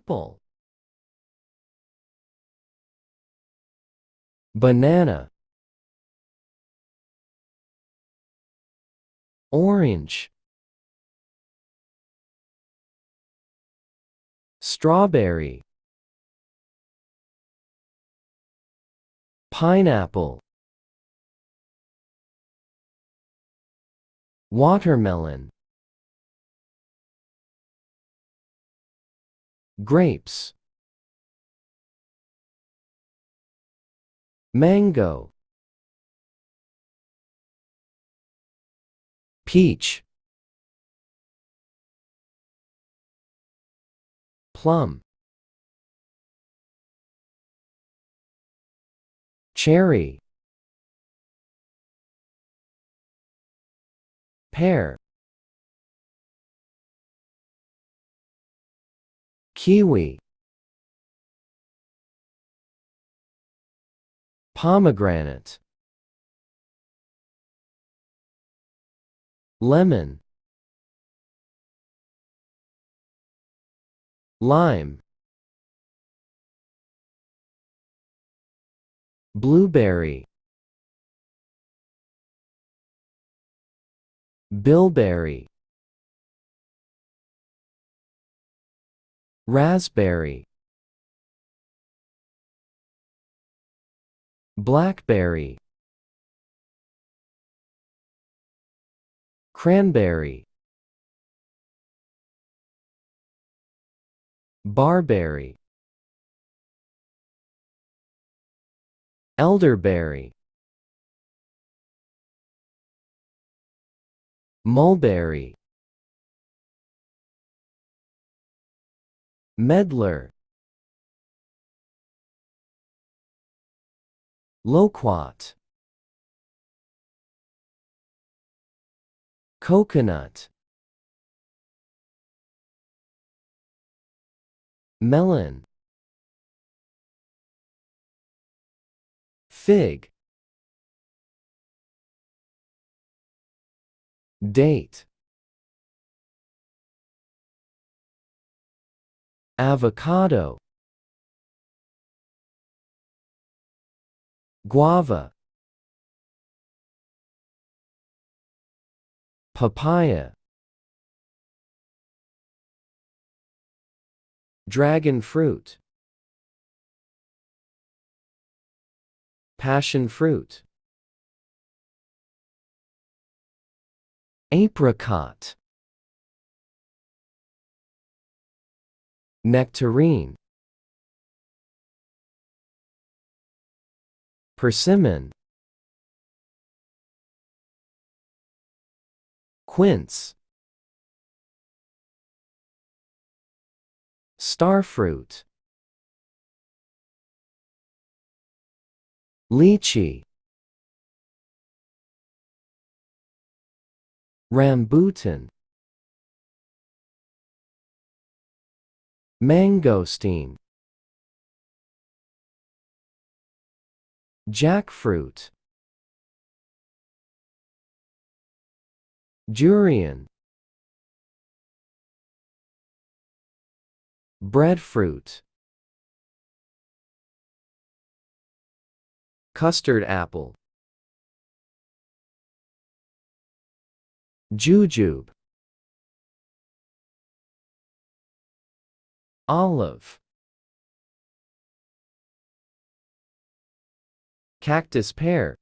apple, banana, orange, strawberry, pineapple, watermelon, grapes, mango, peach, plum, cherry, pear, kiwi, pomegranate, lemon, lime, blueberry, bilberry, raspberry, blackberry, cranberry, barberry, elderberry, mulberry, medlar, loquat, coconut, melon, fig, date, avocado, guava, papaya, dragon fruit, passion fruit, apricot, nectarine, persimmon, quince, starfruit, lychee, rambutan, mangosteen, jackfruit, durian, breadfruit, custard apple, jujube, olive, cactus pear,